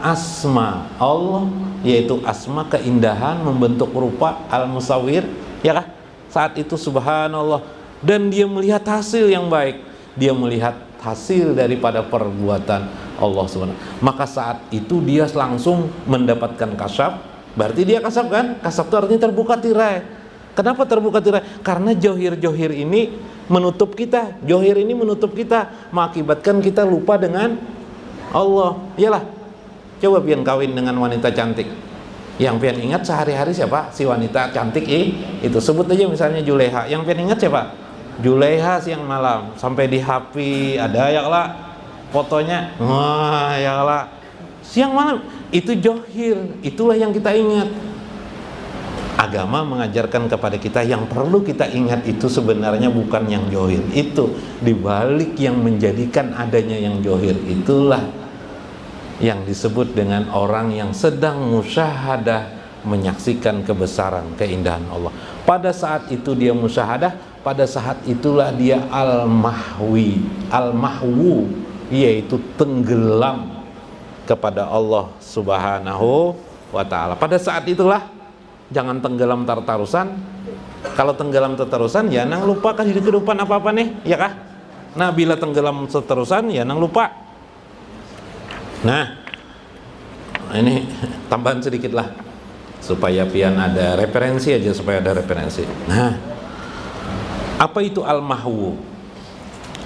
Asma Allah, yaitu asma keindahan membentuk rupa, al-musawwir, ya kah? Saat itu subhanallah, dan dia melihat hasil yang baik, dia melihat hasil daripada perbuatan Allah subhanahu. Maka saat itu dia langsung mendapatkan kasyaf. Berarti dia kasyaf kan? Kasyaf itu artinya terbuka tirai. Kenapa terbuka tirai? Karena johir-johir ini menutup kita, johir ini menutup kita, mengakibatkan kita lupa dengan Allah. Iyalah, coba pian kawin dengan wanita cantik, yang pian ingat sehari-hari siapa? Si wanita cantik itu. Sebut aja misalnya Juleha. Yang pian ingat siapa? Juleha siang malam. Sampai di HP ada ya lah fotonya. Wah ya lah, siang malam. Itu johir, itulah yang kita ingat. Agama mengajarkan kepada kita yang perlu kita ingat itu sebenarnya bukan yang johir itu, dibalik yang menjadikan adanya yang johir itulah yang disebut dengan orang yang sedang musyahadah, menyaksikan kebesaran keindahan Allah. Pada saat itu dia musyahadah, pada saat itulah dia al-mahwi, al-mahwu, yaitu tenggelam kepada Allah subhanahu wa ta'ala. Pada saat itulah, jangan tenggelam tertarusan. Kalau tenggelam tertarusan, ya nang lupa kehidupan apa-apa nih, ya kah? Nah, bila tenggelam tertarusan, ya nang lupa. Nah, ini tambahan sedikit lah supaya pian ada referensi aja, supaya ada referensi. Nah, apa itu al-mahwu?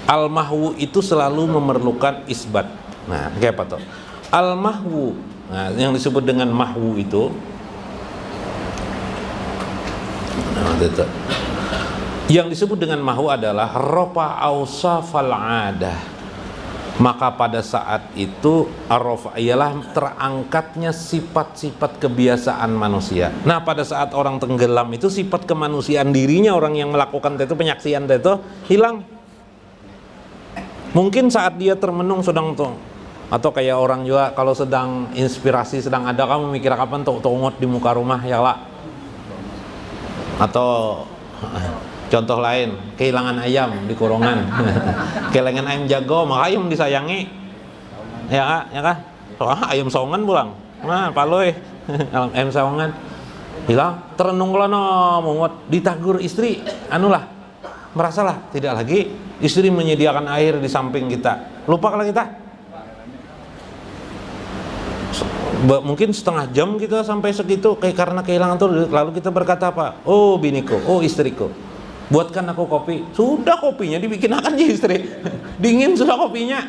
Al-mahwu itu selalu memerlukan isbat. Nah, kayak apa tuh? Al-mahwu, nah, yang disebut dengan mahwu itu, yang disebut dengan mahwu adalah rofa awsafal adah. Maka pada saat itu ar-rafa ialah terangkatnya sifat-sifat kebiasaan manusia. Nah, pada saat orang tenggelam itu sifat kemanusiaan dirinya, orang yang melakukan itu, penyaksian itu hilang. Mungkin saat dia termenung sedang tuh, atau kayak orang juga kalau sedang inspirasi sedang ada, kamu mikir kapan tuh ngot di muka rumah ya lah. Atau contoh lain, kehilangan ayam di kurungan. Kehilangan ayam jago, maka ayam disayangi. Ya kah? Soalnya ayam sawangan pulang. Nah, paloy. Ayam sawangan hilang, terenung lono mungut, ditagur istri, anulah. Merasalah tidak lagi istri menyediakan air di samping kita. Lupa kalau kita. Mungkin setengah jam kita sampai segitu kayak karena kehilangan tuh, lalu kita berkata apa? Oh biniku, oh istriku, buatkan aku kopi. Sudah, kopinya dibikin akan ya istri. Dingin sudah kopinya.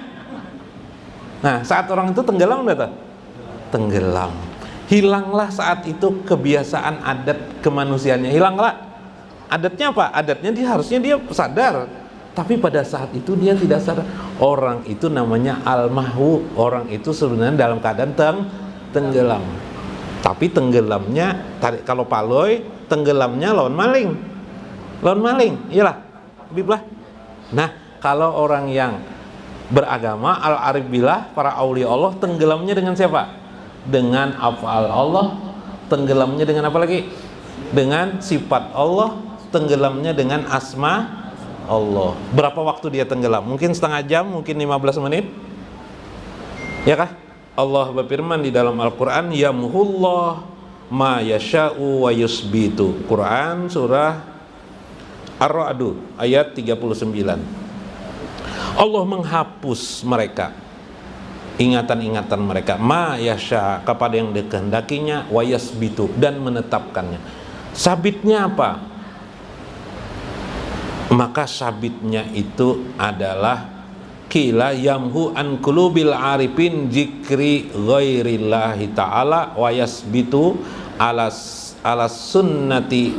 Nah, saat orang itu tenggelam udah tuh. Tenggelam. Hilanglah saat itu kebiasaan adat kemanusiaannya. Hilanglah. Adatnya apa? Adatnya harusnya dia sadar. Tapi pada saat itu dia tidak sadar. Orang itu namanya al-mahwu. Orang itu sebenarnya dalam keadaan tenggelam. Tapi tenggelamnya, kalau paloy, tenggelamnya lawan maling. Lawan maling, iyalah, biblah. Nah, kalau orang yang beragama, al-arif billah, para aulia Allah, tenggelamnya dengan siapa? dengan af'al Allah, tenggelamnya dengan apa lagi? Dengan sifat Allah, tenggelamnya dengan asma Allah. Berapa waktu dia tenggelam? Mungkin setengah jam, mungkin 15 menit. Ya kah? Allah berfirman di dalam Al-Quran, yamhullah ma yasha'u wa yusbitu. Quran surah Ar-Ra'd ayat 39. Allah menghapus mereka, ingatan-ingatan mereka, ma yasha, kepada yang dikehendakinya, wa yasbitu, dan menetapkannya. Sabitnya apa? Maka sabitnya itu adalah kila yamhu an qulubil arifin zikri ghairillahi ta'ala wa yasbitu ala sunnati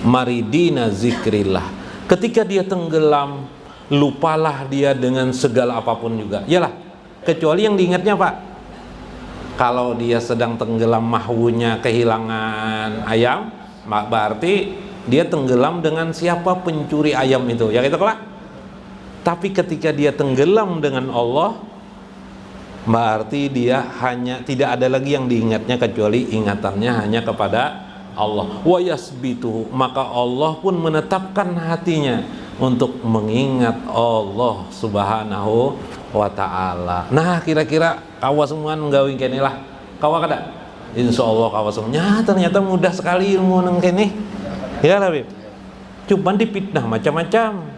maridina zikrillah. Ketika dia tenggelam, lupalah dia dengan segala apapun juga. Yalah, kecuali yang diingatnya Pak. Kalau dia sedang tenggelam mahwunya kehilangan ayam, berarti dia tenggelam dengan siapa pencuri ayam itu. Ya gitu lah. Tapi ketika dia tenggelam dengan Allah, berarti dia hanya tidak ada lagi yang diingatnya kecuali ingatannya hanya kepada Allah. Wa yasbitu, maka Allah pun menetapkan hatinya untuk mengingat Allah Subhanahu wa ta'ala. Nah, kira-kira kawa semua nggawi kene lah. Kawa kada? Insyaallah kawa semuanya. Ternyata mudah sekali ilmu nang kene. Ya Habib. Cuman dipitnah macam-macam.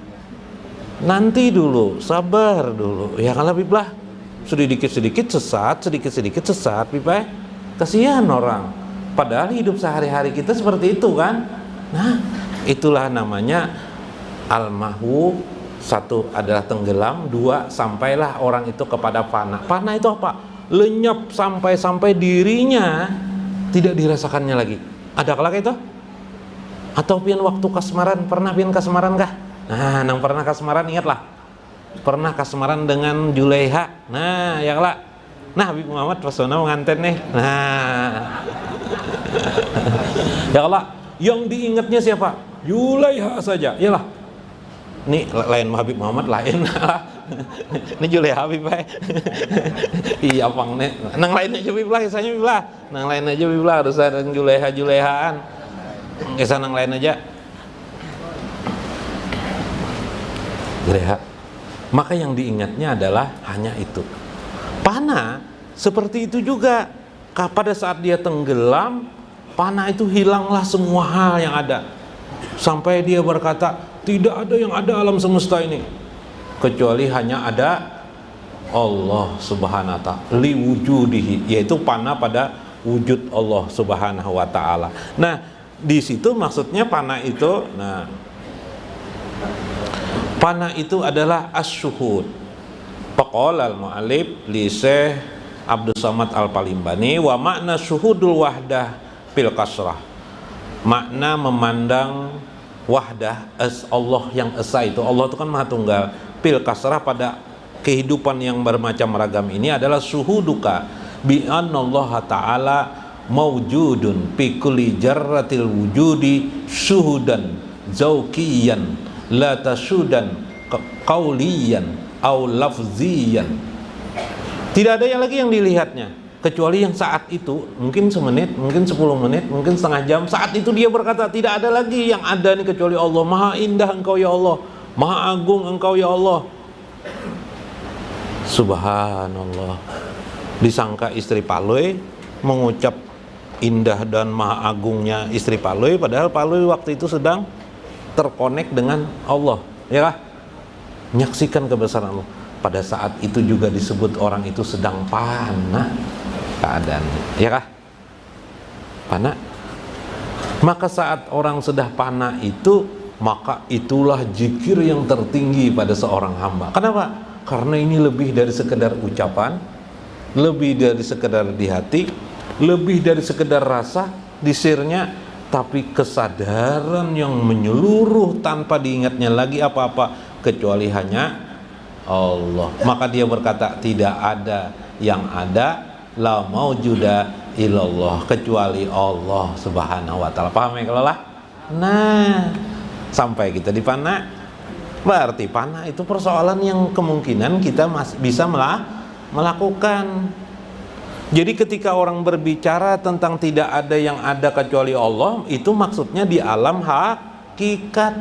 Nanti dulu, sabar dulu. Ya kalau Habib lah. Sedikit-sedikit sesat, sedikit-sedikit sesat, Habib. Kasihan orang. Padahal hidup sehari-hari kita seperti itu kan. Nah, itulah namanya al-mahwu. Satu adalah tenggelam, dua sampailah orang itu kepada fana. Fana itu apa? Lenyap sampai dirinya tidak dirasakannya lagi. Ada kalak itu? Atau pian waktu kasmaran, pernah pian kasmaran kah? Nah, nang pernah kasmaran ingatlah. Pernah kasmaran dengan Julaiha. Nah, ya kalak. Nah, Habib Muhammad pesona menganten nih. Nah. Ya kalak, yang diingatnya siapa? Julaiha saja. Iyalah. Ini lain Habib Muhammad lain. Ini Julaiha Habib bae. Iya pang nih. Nang lain aja Habib lah, kisahnya Habib lah. Nang lain aja Habib lah, harus ada Julaiha-Julaihaan. Kisah nang lain aja. Julaiha. Maka yang diingatnya adalah hanya itu. Panah seperti itu juga. Pada saat dia tenggelam, panah itu hilanglah semua hal yang ada. Sampai dia berkata, tidak ada yang ada alam semesta ini kecuali hanya ada Allah Subhanahu wa ta'ala li wujudihi, yaitu panah pada wujud Allah Subhanahu wa ta'ala. Nah, di situ maksudnya panah itu, nah, panah itu adalah as-syuhud. Faqala al-mu'allif li Syekh Abdul Samad Al-Palimbani, wa makna syuhudul wahdah fil kasrah. Makna memandang wahdah, Allah yang esa itu, Allah itu kan maha tunggal, fil kasrah pada kehidupan yang bermacam ragam ini adalah syuhuduka bi annallaha ta'ala mawjudun fi kulli jarratil wujudi syuhudan zauqiyan la tasudan qauliyan au lafziyan. Tidak ada yang lagi yang dilihatnya kecuali yang saat itu, mungkin semenit, mungkin 10 menit, mungkin setengah jam, saat itu dia berkata, tidak ada lagi yang ada nih kecuali Allah. Maha indah engkau ya Allah, maha agung engkau ya Allah. Subhanallah. Disangka istri Paloi mengucap indah dan maha agungnya istri Paloi, padahal Paloi waktu itu sedang terkonek dengan Allah, ya kah? Menyaksikan kebesaran Allah. Pada saat itu juga disebut orang itu sedang panah keadaannya, ya kah? Panah. Maka saat orang sudah panah itu, maka itulah zikir yang tertinggi pada seorang hamba. Kenapa? Karena ini lebih dari sekedar ucapan, lebih dari sekedar di hati, lebih dari sekedar rasa di sirnya, tapi kesadaran yang menyeluruh tanpa diingatnya lagi apa-apa kecuali hanya Allah. Maka dia berkata, tidak ada yang ada, la maujuda illallah, kecuali Allah Subhanahu wa ta'ala. Paham ya kalau lah? Nah, sampai kita di panah, berarti panah itu persoalan yang kemungkinan kita masih bisa melakukan. Jadi ketika orang berbicara tentang tidak ada yang ada kecuali Allah, itu maksudnya di alam hakikat,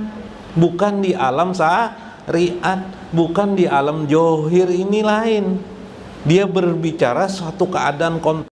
bukan di alam syariat, bukan di alam johir. Ini lain. Dia berbicara suatu keadaan